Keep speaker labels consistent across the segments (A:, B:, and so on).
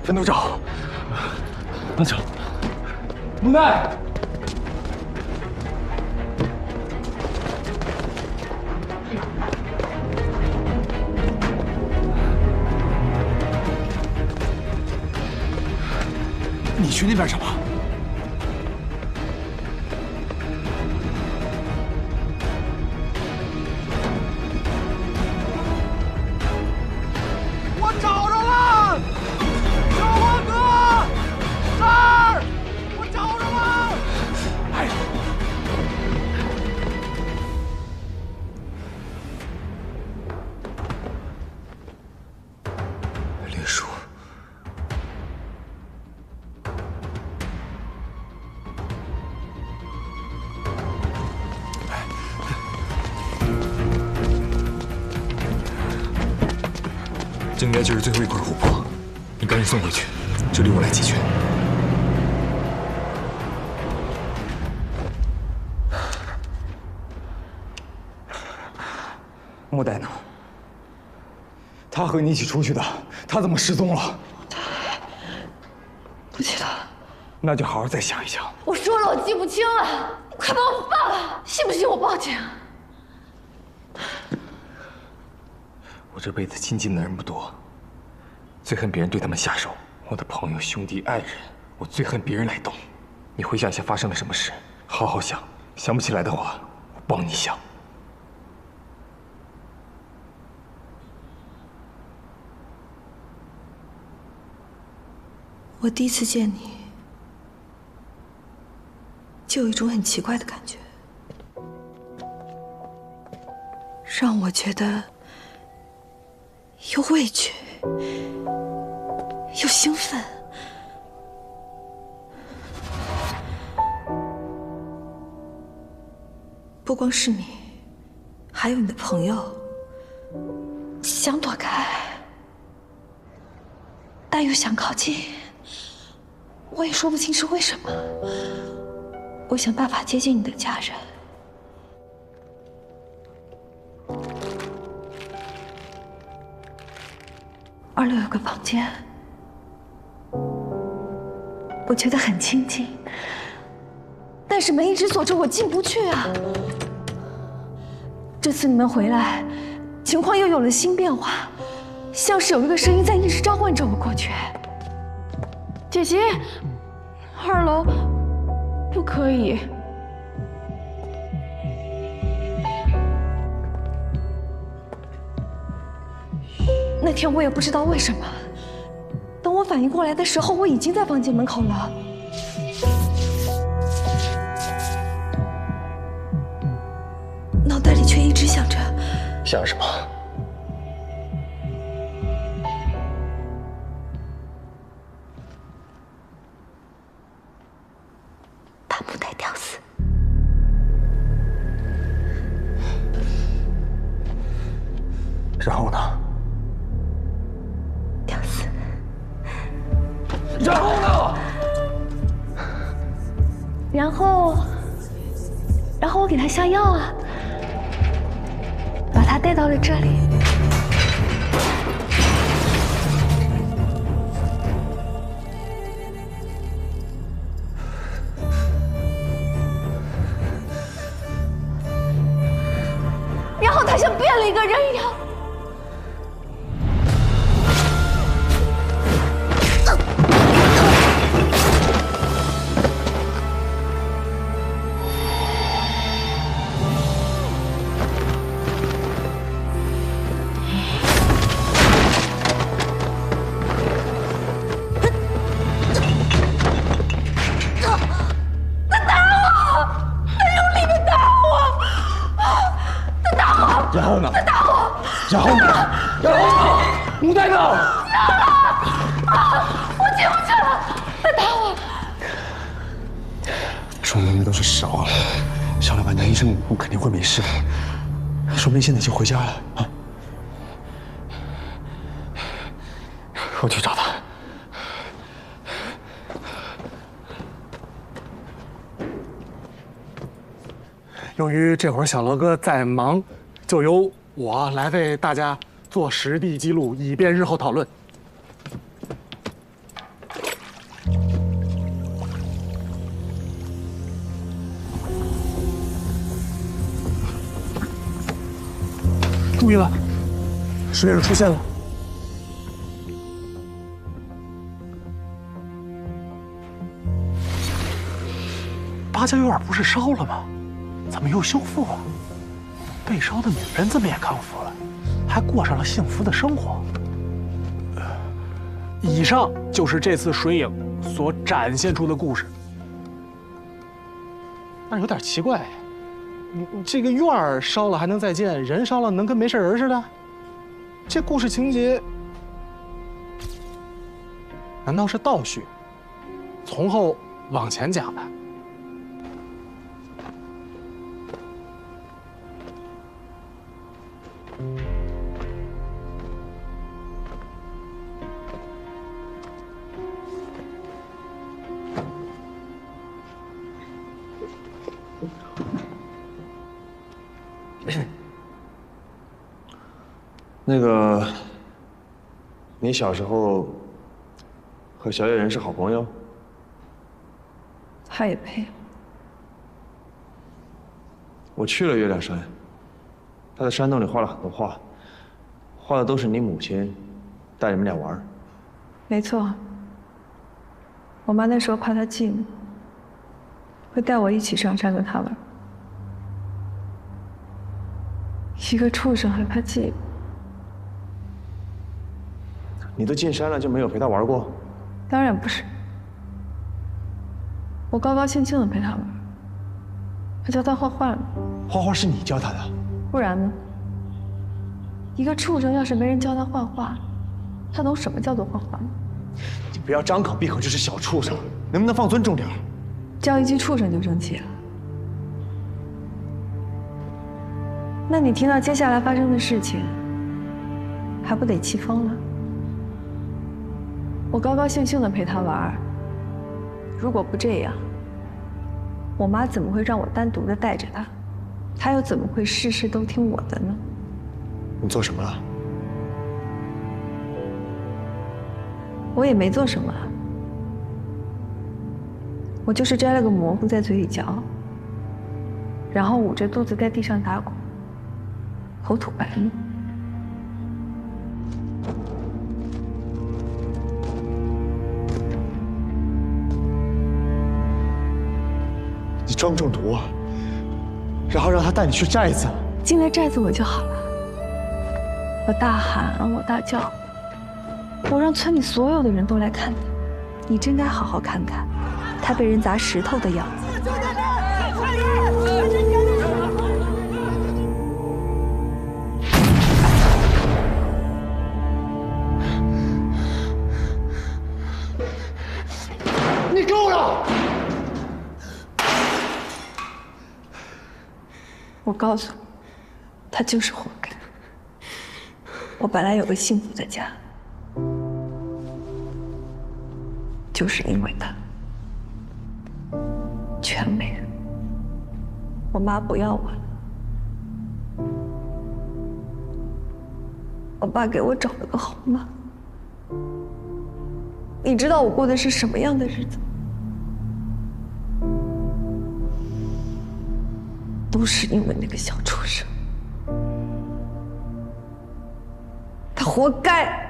A: 分头找。那找。木奈。 你去那边找吧。我找着了，小花哥，这儿，我找着了。哎，绿树。 这应该就是最后一块琥珀，你赶紧送回去，这里我来解决。莫代呢？他和你一起出去的，他怎么失踪了？
B: 不记得了。
A: 那就好好再想一想。
B: 我说了，我记不清了，你快把我放了，信不信我报警？
A: 我这辈子亲近的人不多，最恨别人对他们下手。我的朋友、兄弟、爱人，我最恨别人来动。你回想一下发生了什么事，好好想，想不起来的话，我帮你想。
B: 我第一次见你，就有一种很奇怪的感觉，让我觉得。 又畏惧，又兴奋。不光是你，还有你的朋友，想躲开，但又想靠近。我也说不清是为什么。我想办法接近你的家人。 2楼有个房间，我觉得很清静，但是门一直锁着，我进不去啊。这次你们回来，情况又有了新变化，像是有一个声音在一直召唤着我过去。姐姐，2楼不可以。 那天我也不知道为什么，等我反应过来的时候，我已经在房间门口了。脑袋里却一直想着，
A: 想什么？
B: 把木代吊死。
A: 然后呢？ 然后呢？
B: 然后我给他下药啊，把他带到了这里。然后他像变了一个人一样。
A: 然后呢？他打我！然后呢？木代呢？
B: 我进不去了，他打我！
C: 说明都是实话了，想了半天，医生我肯定会没事的，说不定现在就回家了啊！
A: 我去找他。
D: 由于这会儿小罗哥在忙。 就由我来为大家做实地记录，以便日后讨论。注意了，水影出现了。八家院不是烧了吗？怎么又修复了？被烧的女人怎么也康复了，还过上了幸福的生活？以上就是这次水影所展现出的故事。但是有点奇怪，你这个院儿烧了还能再建，人烧了能跟没事人似的？这故事情节难道是倒叙？从后往前讲的？
C: 那个，你小时候和小野人是好朋友？
B: 他也配？
C: 我去了月亮山，他在山洞里画了很多画，画的都是你母亲带你们俩玩。
B: 没错，我妈那时候怕他寂寞，会带我一起上山跟他玩。一个畜生还怕寂寞？
C: 你都进山了，就没有陪他玩过？
B: 当然不是，我高高兴兴的陪他玩，还教他画画呢。
C: 画画是你教他的？
B: 不然呢？一个畜生要是没人教他画画，他懂什么叫做画画吗？
C: 你不要张口闭口就是小畜生，能不能放尊重点？
B: 叫一句畜生就生气了？那你听到接下来发生的事情，还不得气疯了？我高高兴兴的陪他玩，如果不这样，我妈怎么会让我单独的带着他？她又怎么会事事都听我的呢？
C: 你做什么了？
B: 我也没做什么，我就是摘了个蘑菇在嘴里嚼，然后捂着肚子在地上打滚，口吐白沫。
C: 你装中毒啊，然后让他带你去寨子。
B: 进了寨子我就好了，我大喊，我大叫，我让村里所有的人都来看他。你真该好好看看他被人砸石头的样子。
C: 你够了！
B: 我告诉你，他就是活该。我本来有个幸福的家，就是因为他全没了。我妈不要我了，我爸给我找了个好妈。你知道我过的是什么样的日子？都是因为那个小畜生，他活该。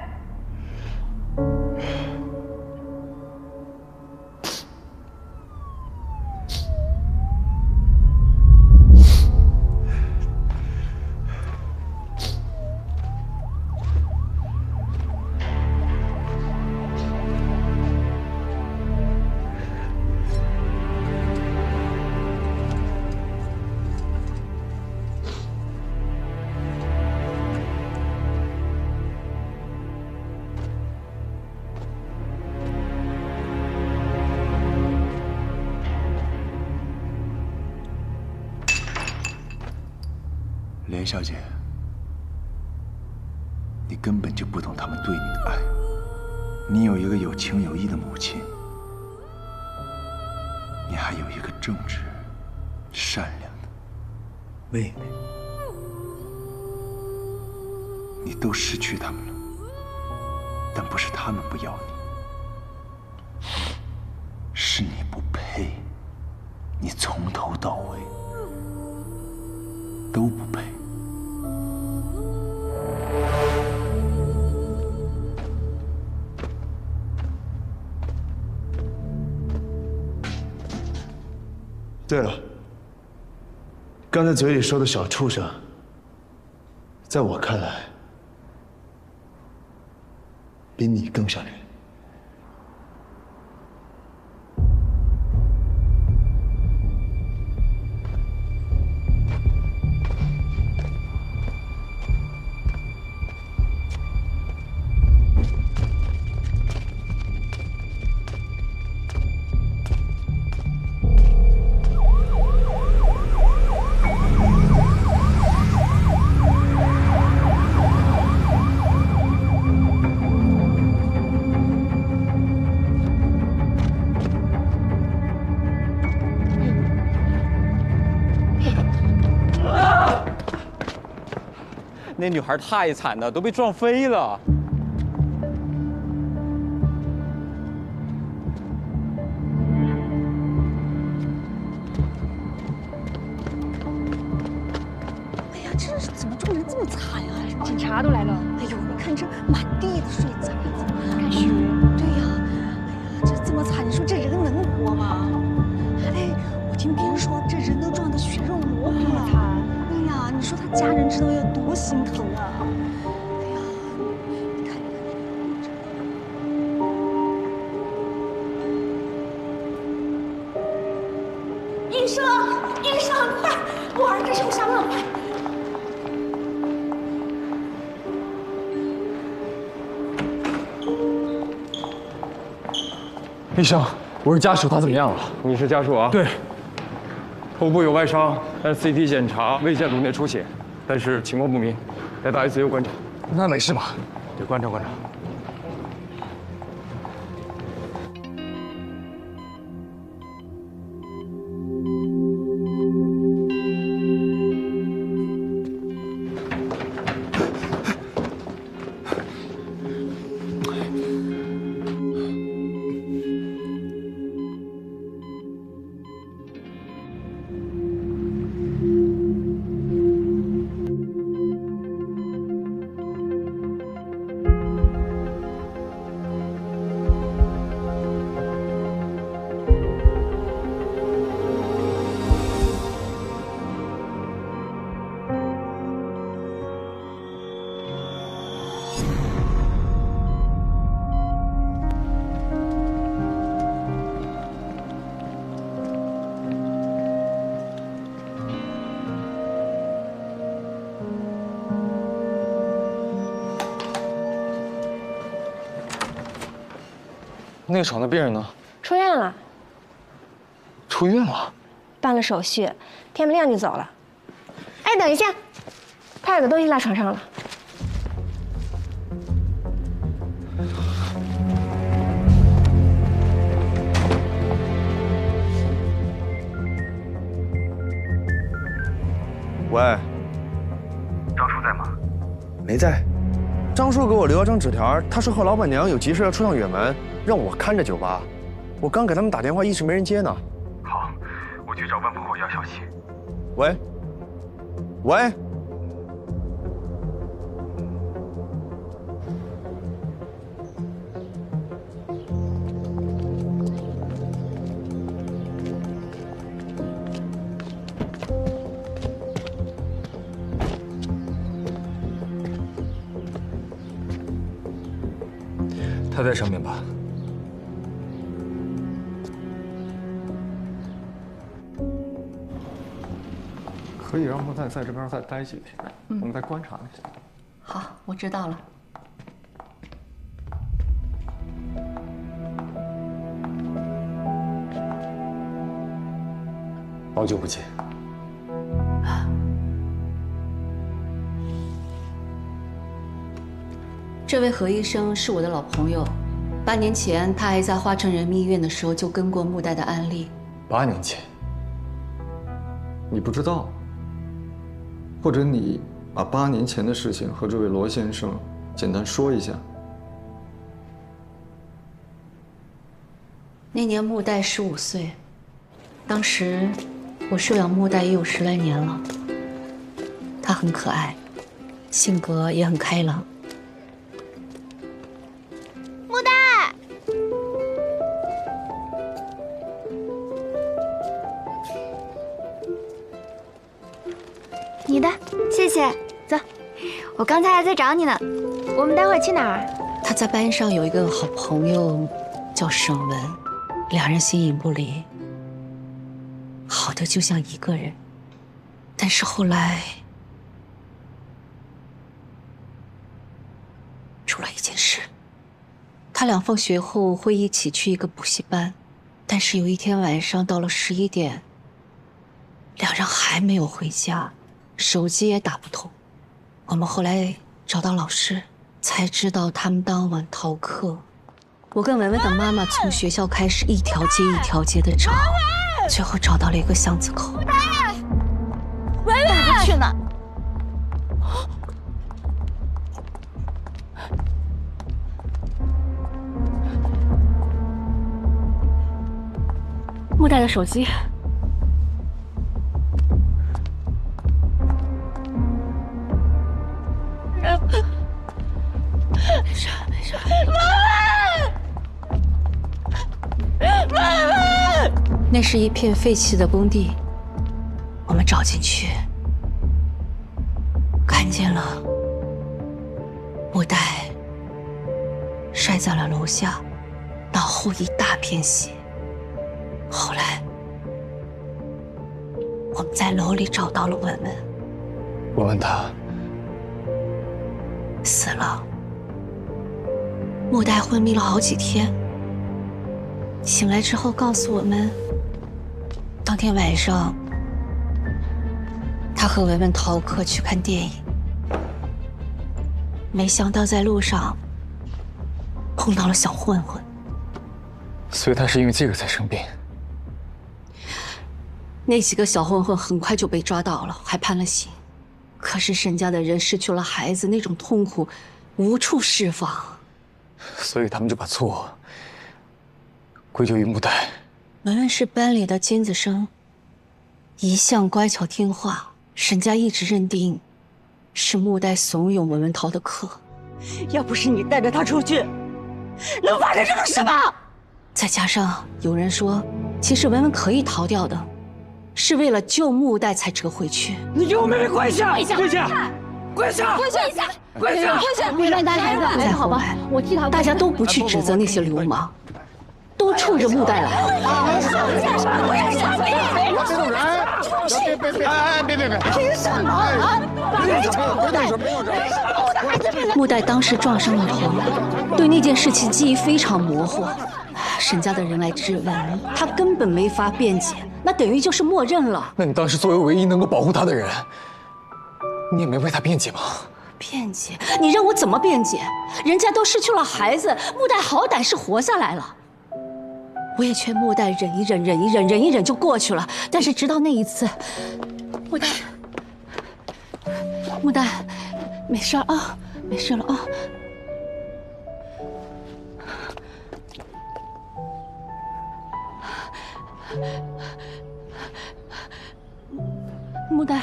E: 连小姐，你根本就不懂他们对你的爱。你有一个有情有义的母亲，你还有一个正直、善良的妹妹，你都失去他们了，但不是他们不要你，是你不配，你从头到尾都不配。
C: 对了，刚才嘴里说的小畜生，在我看来，比你更像人。
F: 那女孩太惨了，都被撞飞了。
G: 哎呀，这是怎么撞成这么惨啊？
B: 警察都来了。
G: 哎呦，你看这满地的水渍，
B: 看血。
G: 对呀，哎呀，这这么惨，你说这人能活吗？哎，我听别人说这人都撞得血肉模糊了。哎呀，你说他家人知道要多心疼啊！哎呀，你看，医生，医生，快！我儿子受伤了，快！
A: 医生，我是家属，他怎么样了？
H: 你是家属啊？
A: 对，
H: 头部有外伤，按 CT 检查未见颅内出血，但是情况不明，来到 ICU 观察。
A: 那没事吧？得观察观察。
H: 那个床的病人呢？
I: 出院了，
H: 出院了。
I: 办了手续，天不亮就走了。哎，等一下，他有个东西落床上了。
C: 喂，
E: 张叔在吗？
C: 没在。张叔给我留了张纸条，他说和老板娘有急事要出趟远门，让我看着酒吧。我刚给他们打电话，一直没人接呢。
E: 好，我去找万婆后要消息。
C: 喂，喂。
A: 他在上面吧？
H: 可以让莫代在这边再待几天，我们再观察一下。
G: 好，我知道了。
A: 好久不见。
J: 这位何医生是我的老朋友，8年前他还在花城人民医院的时候就跟过穆代的案例。
A: 8年前，
H: 你不知道，或者你把8年前的事情和这位罗先生简单说一下。
J: 那年穆代15岁，当时我收养穆代也有10来年了。他很可爱，性格也很开朗。
K: 谢谢。走，我刚才还在找你呢。我们待会儿去哪儿？
J: 他在班上有一个好朋友，叫沈文，两人形影不离，好的就像一个人。但是后来出了一件事，他俩放学后会一起去一个补习班，但是有一天晚上到了11点，两人还没有回家，手机也打不通。我们后来找到老师，才知道他们当晚逃课。我跟文文的妈妈从学校开始一条街一条街的找，最后找到了一个巷子口。
B: 文文，大哥去哪？木代的手机。没事没事。文文，
J: 那是一片废弃的工地，我们找进去，看见了木代摔在了楼下，脑后一大片血。后来我们在楼里找到了文文，
A: 我问他
J: 死了。木代昏迷了好几天，醒来之后告诉我们，当天晚上他和文文逃课去看电影，没想到在路上碰到了小混混，
A: 所以他是因为这个才生病。
J: 那几个小混混很快就被抓到了，还判了刑。可是沈家的人失去了孩子，那种痛苦无处释放，
A: 所以他们就把错归咎于木代。
J: 文文是班里的尖子生，一向乖巧听话，沈家一直认定是木代怂恿文文逃的课。
G: 要不是你带着他出去，能发生这种事吗？
J: 再加上有人说，其实文文可以逃掉的，是为了救木代才折回去。
G: 你给我妹妹跪下！跪下！跪下！跪下！
B: 跪下！
G: 跪下！
B: 跪下！你让大孩子
J: 再后来，
B: 我替他，
J: 大家都不去指责那些流氓，都冲着木代来。
B: 凭什么啊？
J: 木代当时撞伤了头，对那件事情记忆非常模糊。沈家的人来质问，他根本没法辩解，那等于就是默认了。
A: 那你当时作为唯一能够保护他的人，你也没为他辩解吗？
J: 辩解？你让我怎么辩解？人家都失去了孩子，木代好歹是活下来了。我也劝木代忍一忍，忍一忍，忍一忍就过去了。但是直到那一次，木代，没事啊，没事了啊。
B: 木代，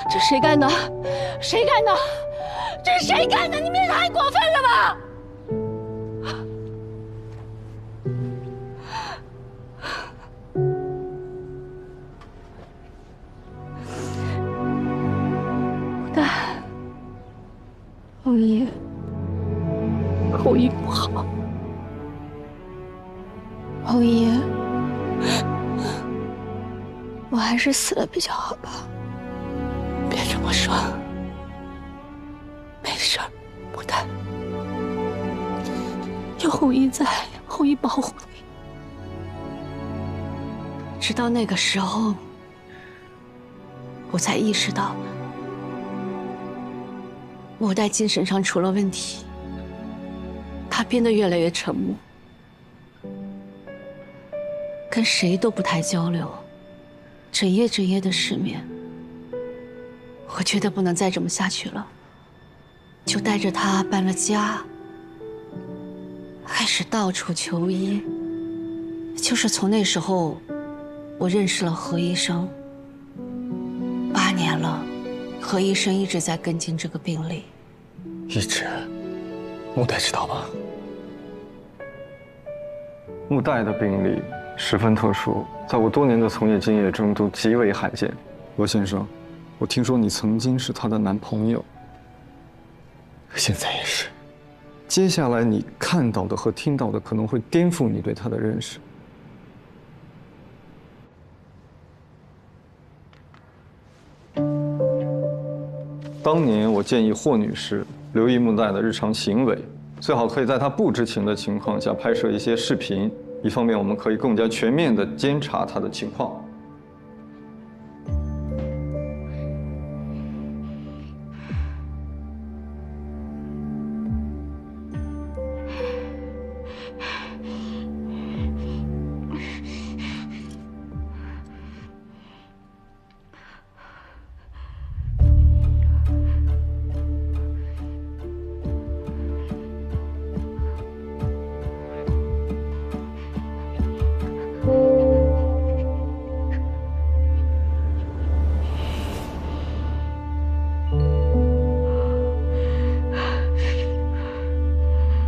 B: 这谁干的？谁干的？这是谁干的？你们也太过分了吧！木代，后羿不好，后羿。我还是死了比较好吧。别这么说，没事儿，木代，有后羿在，后羿保护你。
J: 直到那个时候，我才意识到，木代精神上出了问题，他变得越来越沉默，跟谁都不太交流。整夜整夜的失眠，我觉得不能再这么下去了，就带着他搬了家，开始到处求医。就是从那时候，我认识了何医生。8年了，何医生一直在跟进这个病例。
A: 一直，木代知道吗？
H: 木代的病例十分特殊，在我多年的从业经验中都极为罕见。罗先生，我听说你曾经是她的男朋友，
A: 现在也是。
H: 接下来你看到的和听到的可能会颠覆你对她的认识。当年我建议霍女士留意穆代的日常行为，最好可以在她不知情的情况下拍摄一些视频，一方面我们可以更加全面地监察她的情况。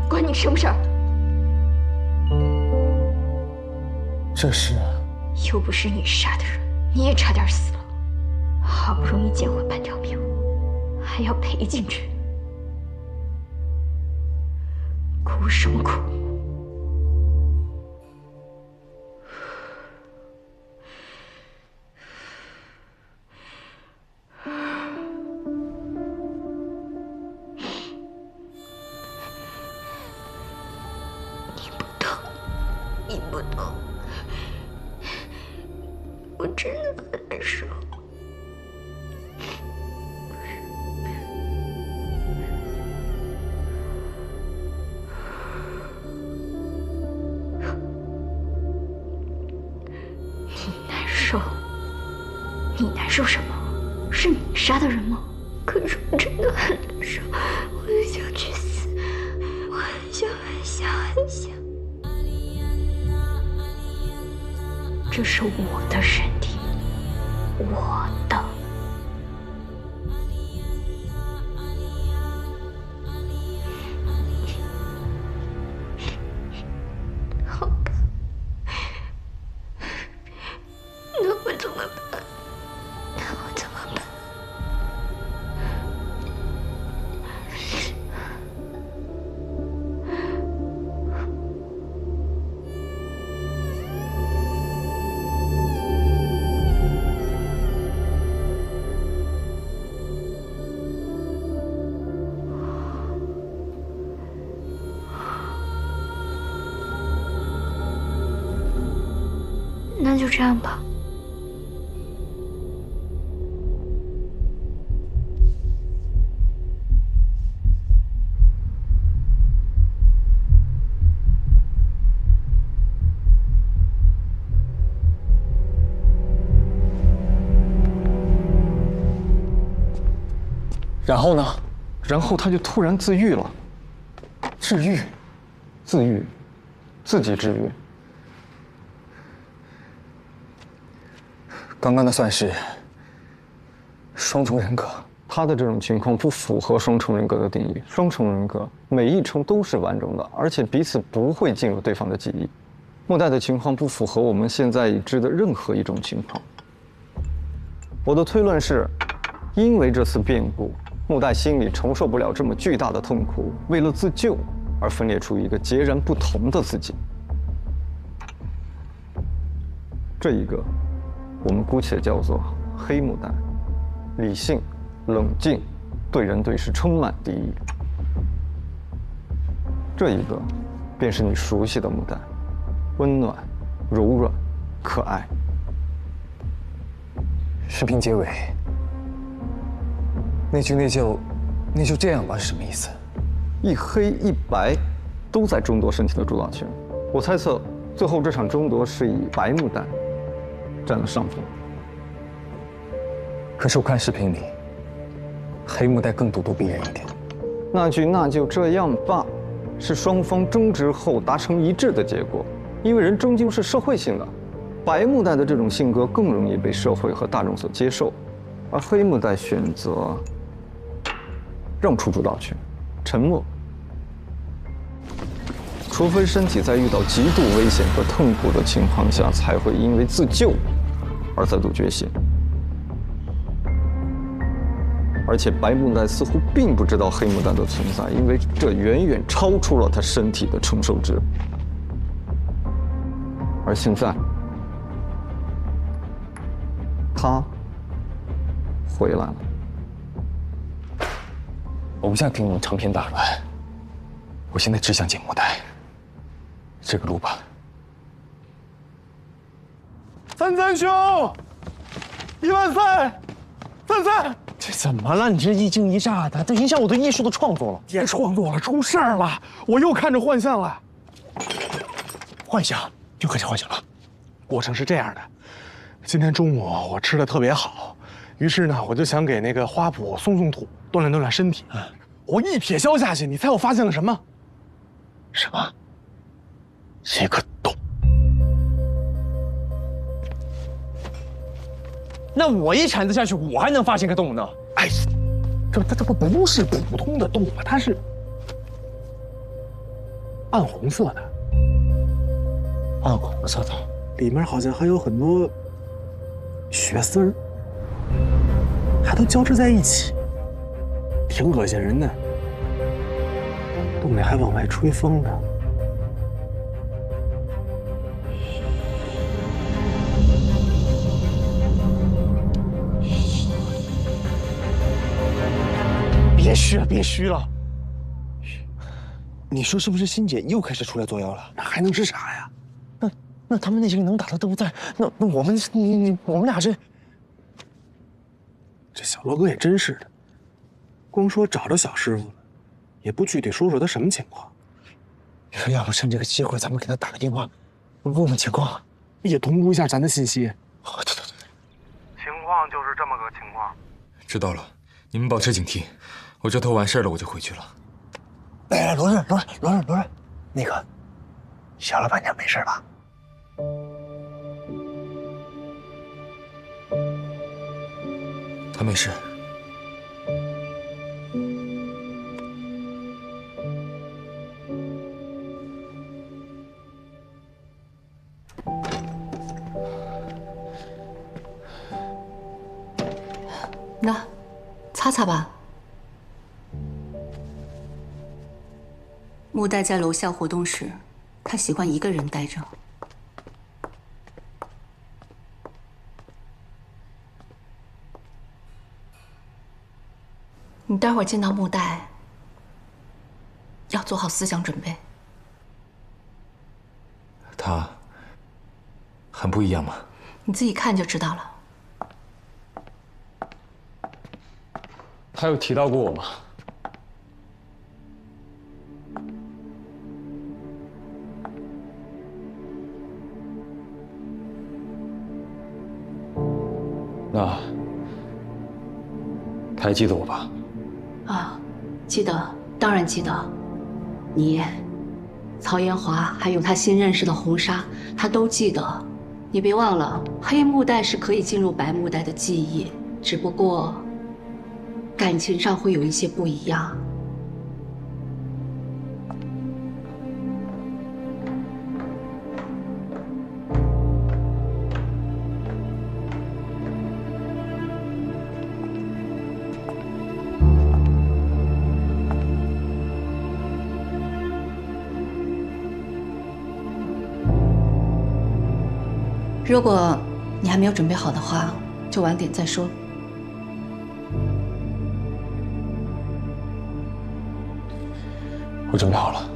B: 关你什么事儿？
A: 这事
B: 又不是你杀的人，你也差点死了。好不容易捡回半条命，还要赔进去，哭什么哭？
K: 你不懂，我真的很难受。
B: 你难受？你难受什么？是你杀的人吗？
K: 可是我真的很难受，我很想去死，我很想很想很想。
B: 这是我的身体，我的。
K: 好吧，那我怎么办？那我怎么办？
B: 那就这样吧。
A: 然后呢？
H: 然后他就突然自愈了。
A: 治愈？
H: 自愈，自己治愈。
A: 刚刚那算是双重人格。
H: 他的这种情况不符合双重人格的定义。双重人格每一重都是完整的，而且彼此不会进入对方的记忆。穆代的情况不符合我们现在已知的任何一种情况。我的推论是，因为这次变故，穆代心里承受不了这么巨大的痛苦，为了自救而分裂出一个截然不同的自己。这一个，我们姑且叫做黑穆代，理性、冷静，对人对事充满敌意。这一个，便是你熟悉的穆代，温暖、柔软、可爱。
A: 视频结尾那句“那就这样吧”是什么意思？
H: 一黑一白都在争夺身体的主导权。我猜测，最后这场争夺是以白穆代占了上风。
A: 可是我看视频里，黑穆代更咄咄逼人一点。
H: 那句“那就这样吧”是双方争执后达成一致的结果，因为人终究是社会性的。白穆代的这种性格更容易被社会和大众所接受，而黑穆代选择让出主导权，沉默。除非身体在遇到极度危险和痛苦的情况下，才会因为自救而再度觉醒。而且白木代似乎并不知道黑木代的存在，因为这远远超出了他身体的承受值。而现在，他回来了。
A: 我不想听你们长篇大论，我现在只想见木代。这个路吧。
C: 三兄，13000，33。这怎么了？你这一惊一乍的，都影响我对艺术的创作了。
D: 别创作了，出事儿了！我又看着幻象了。
C: 幻想？又开始幻想了？
D: 过程是这样的，今天中午我吃的特别好，于是呢，我就想给那个花圃松土，锻炼锻炼身体。我一铁锹下去，你猜我发现了什么？
C: 什么？一个洞。那我一铲子下去，我还能发现个洞呢？
D: 哎，这不是普通的洞啊，它是暗红色的。
C: 暗红色的，
D: 里面好像还有很多血丝儿，还都交织在一起，挺恶心人的。洞里还往外吹风呢。
C: 别虚了，别虚了！你说是不是欣姐又开始出来作妖了？
D: 那还能是啥呀？
C: 那他们那些个能打的都不在，那我们我们俩这
D: 小罗哥也真是的，光说找着小师傅了，也不具体说说他什么情况。
C: 你说要不趁这个机会，咱们给他打个电话，问问情况，
D: 也同步一下咱的信息。
C: 对。
D: 情况就是这么个情况。
A: 知道了，你们保持警惕。我这头完事了，我就回去了。
C: 哎，罗润，那个小老板娘没事吧？
A: 他没事。
J: 那，擦擦吧。木代在楼下活动时，他喜欢一个人待着。你待会儿见到木代，要做好思想准备。
A: 他很不一样吗？
J: 你自己看就知道了。
A: 他有提到过我吗？那他还记得我吧？
J: 啊，记得，当然记得。你、曹延华，还有他新认识的红纱，他都记得。你别忘了，黑木代是可以进入白木代的记忆，只不过感情上会有一些不一样。如果你还没有准备好的话，就晚点再说。
A: 我准备好了。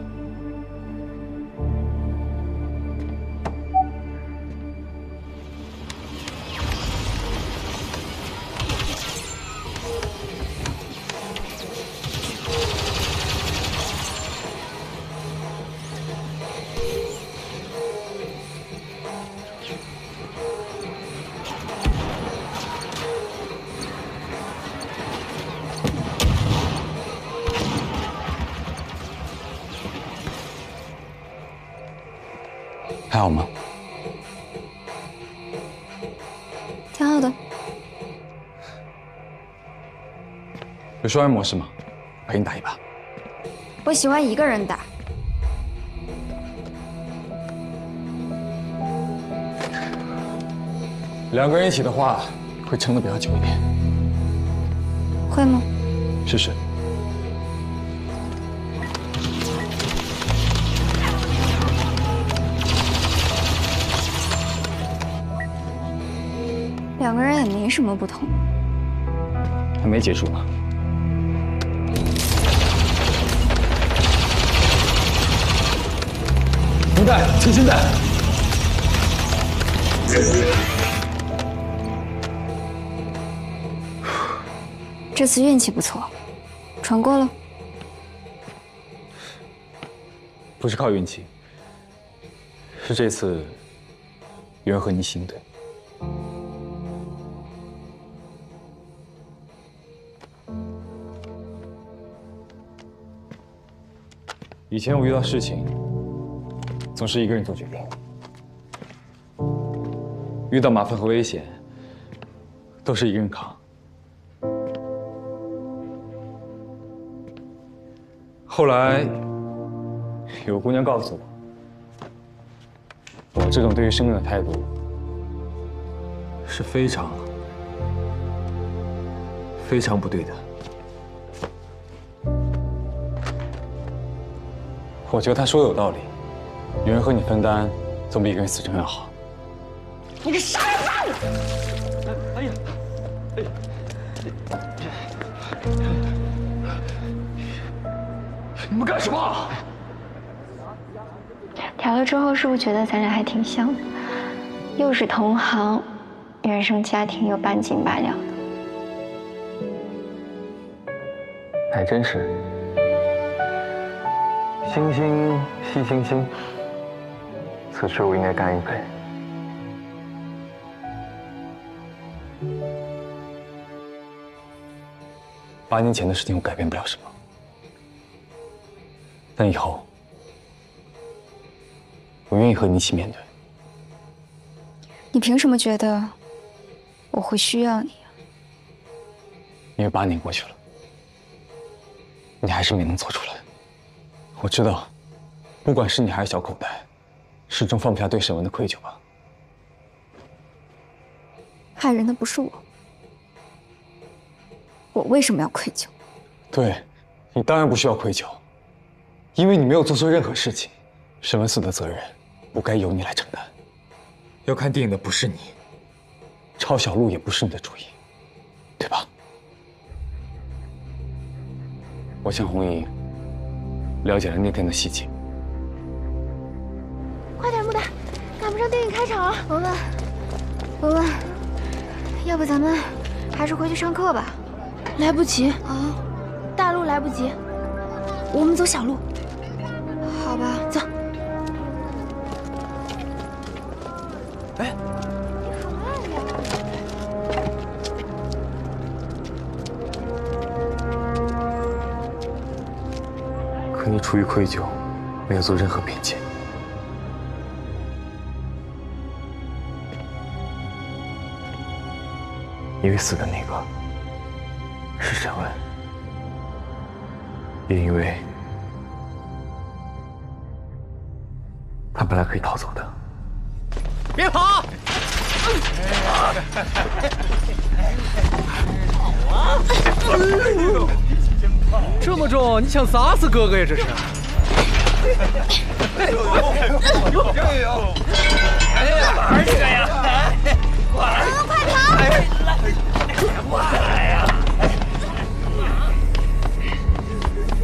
A: 还好吗？
B: 挺好的。
A: 有双人模式吗？陪你打一把。
B: 我喜欢一个人打。
A: 两个人一起的话，会撑得比较久一点。
I: 会吗？
E: 试试。
I: 两个人也没什么不同。
E: 还没结束呢。绷带，轻轻带。
I: 这次运气不错，闯过了。
E: 不是靠运气，是这次有人和你行对。以前我遇到事情，总是一个人做决定；遇到麻烦和危险，都是一个人扛。后来，有个姑娘告诉我，我这种对于生命的态度，是非常不对的。我觉得她说的有道理，有人和你分担，总比一个人死撑要好。
B: 你个杀人犯！
A: 哎呀，你们干什么？
K: 调了之后，是不是觉得咱俩还挺像的？又是同行，原生家庭又半斤八两的。
H: 还真是。星星惜星星，此事我应该干一杯。
E: 8年前的事情我改变不了什么，但以后我愿意和你一起面对。
I: 你凭什么觉得我会需要你啊？
E: 因为8年过去了，你还是没能走出来。我知道，不管是你还是小口袋，始终放不下对沈文的愧疚吧。
I: 害人的不是我，我为什么要愧疚？
E: 对，你当然不需要愧疚，因为你没有做错任何事情，沈文死的责任不该由你来承担。
A: 要看电影的不是你，
E: 抄小路也不是你的主意，对吧？我向红姨了解了那天的细节。
K: 快点，木达，赶不上电影开场了。文文，要不咱们还是回去上课吧？
B: 来不及
K: 啊，
B: 大路来不及，我们走小路。
K: 好吧，
B: 走。
K: 哎，你好慢呀！
E: 可你出于愧疚，没有做任何辩解。因为死的那个是沈文，也因为他本来可以逃走的。
L: 别跑！好啊！这么重，你想砸死哥哥呀？这是！哎呀，玩这个呀！过来！
K: 快跑！
L: 过来呀！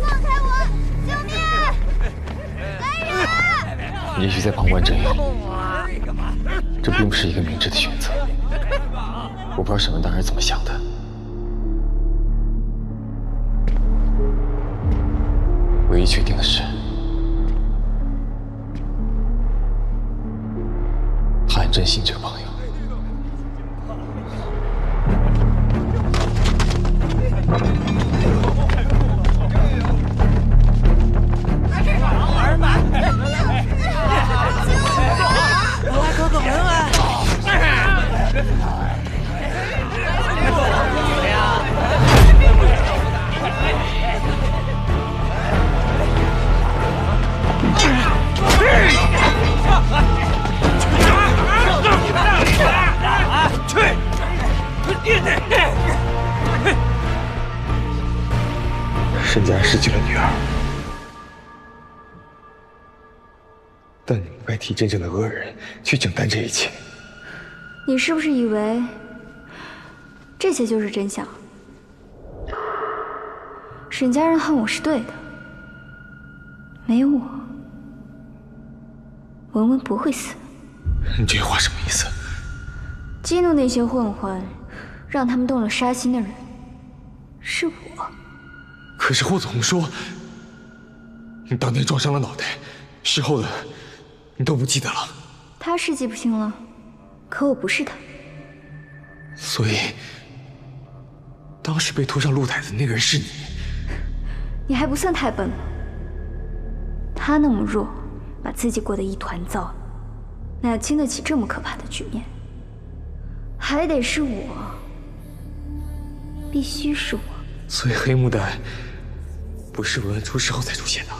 K: 放开我！救命！来人！
E: 也许在旁观者眼里，这并不是一个明智的选择。我不知道沈文当时怎么想的。唯一确定的是，他很珍惜这个朋友。
L: 来，哥哥，文文。
A: 沈家失去了女儿，但你不该替真正的恶人去承担这一切。
K: 你是不是以为这些就是真相？沈家人恨我是对的，没有我，文文不会死。
A: 你这话什么意思？
K: 激怒那些混混，让他们动了杀心的人，是我。
A: 可是霍子红说，你当年撞伤了脑袋，事后的你都不记得了。
K: 他是记不清了，可我不是他。
A: 所以，当时被拖上露台的那个人是你。
K: 你还不算太笨。他那么弱，把自己过得一团糟，哪经得起这么可怕的局面？还得是我，必须是我。
A: 所以黑幕弹不是文文出事后才出现的，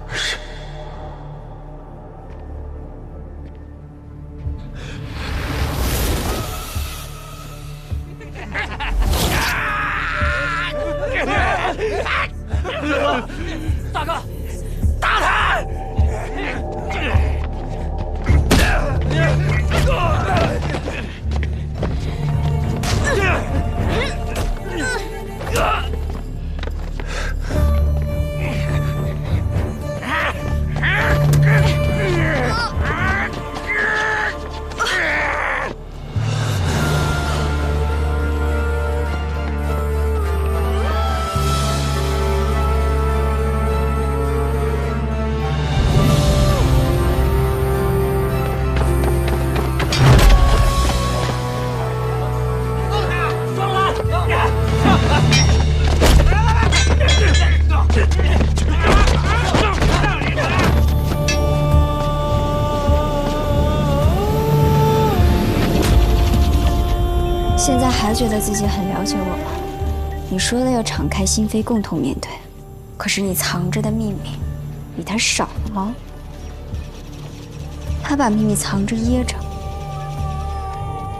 A: 而是……
L: 大哥，打他！
K: 现在还觉得自己很了解我吗？你说的要敞开心扉，共同面对，可是你藏着的秘密比他少吗？他把秘密藏着掖着，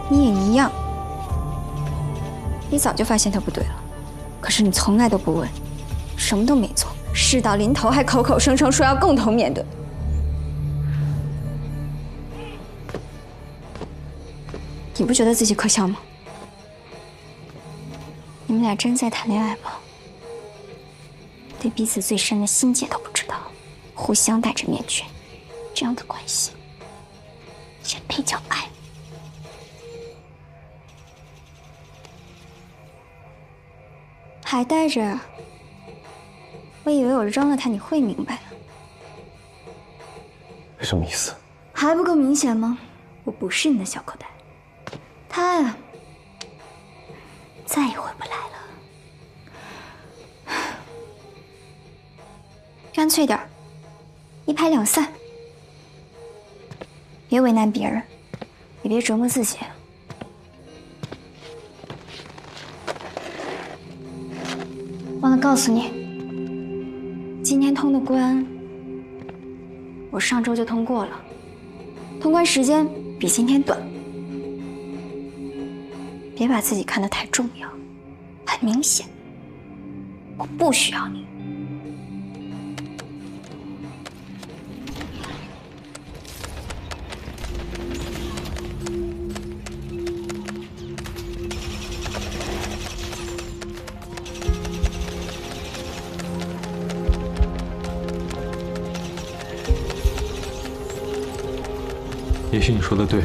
K: 你也一样。你早就发现他不对了，可是你从来都不问，什么都没做，事到临头还口口声声说要共同面对。你不觉得自己可笑吗？你们俩真在谈恋爱吗？对彼此最深的心结都不知道，互相戴着面具，这样的关系，也配叫爱？还戴着？我以为我扔了它你会明白呢。
A: 什么意思？
K: 还不够明显吗？我不是你的小口袋，他呀，再也回不来了。干脆点儿，一拍两散，别为难别人，也别折磨自己。忘了告诉你，今天通的关，我上周就通过了，通关时间比今天短。别把自己看得太重要，很明显，我不需要你。
A: 也许你说的对，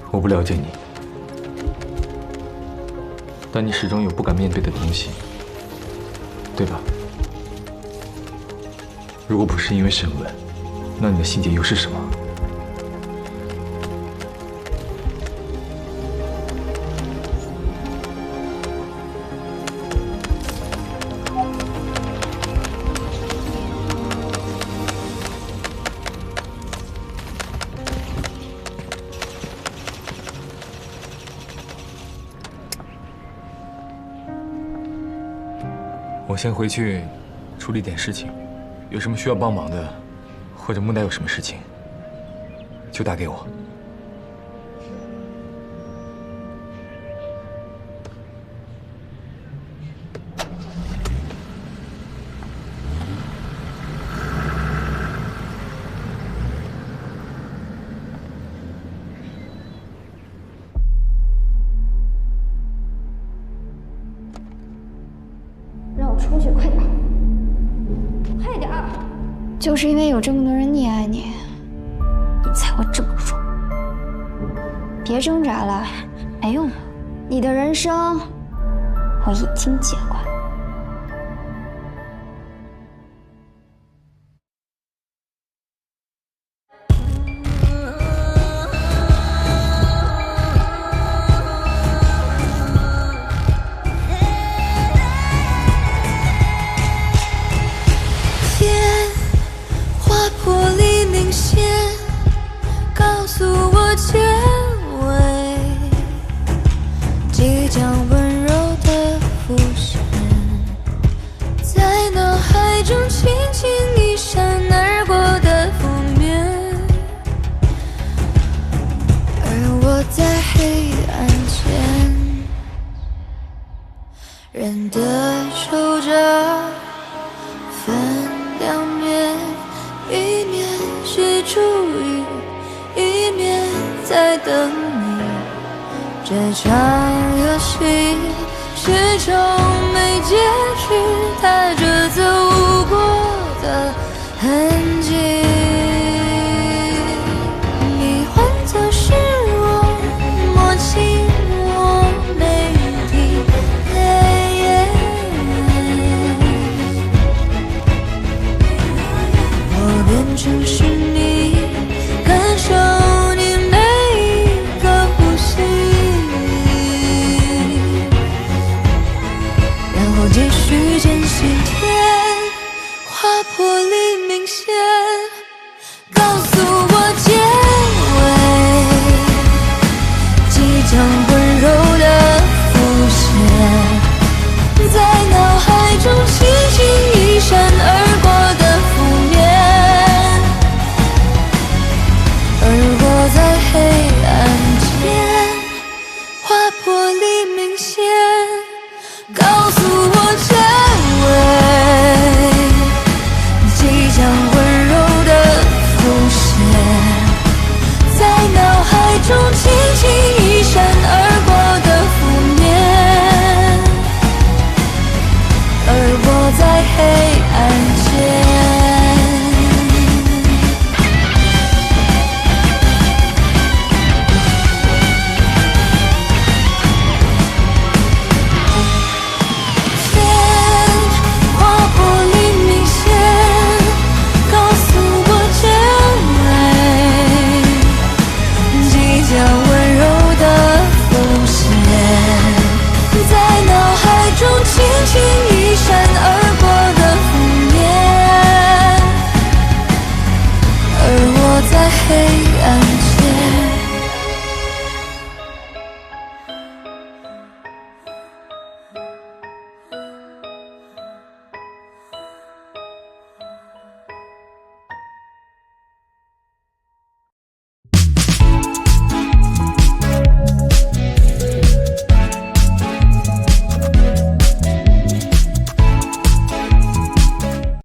A: 我不了解你，但你始终有不敢面对的东西，对吧？如果不是因为审问，那你的心结又是什么？我先回去处理点事情，有什么需要帮忙的，或者木代有什么事情，就打给我。
K: 出去，快点，快点！就是因为有这么多人溺爱你，你才会这么弱。别挣扎了，没用的。你的人生我已经接管。
M: 人的守着分两面，一面是注意，一面在等你。这场游戏始终没结局，踏着走过的痕迹。你换作是我，默契我没听。我变成是你，感受你每一个呼吸，然后继续坚信天划破黎明线，告诉我结尾，即将温柔的浮现，在脑海中轻轻一闪而过的负面，而我在黑暗间划破黎明线，告诉我结尾，即将温柔的浮现，在脑海中轻轻一闪而过的负面，而我在黑暗间。轻轻一闪而过的负面，而我在黑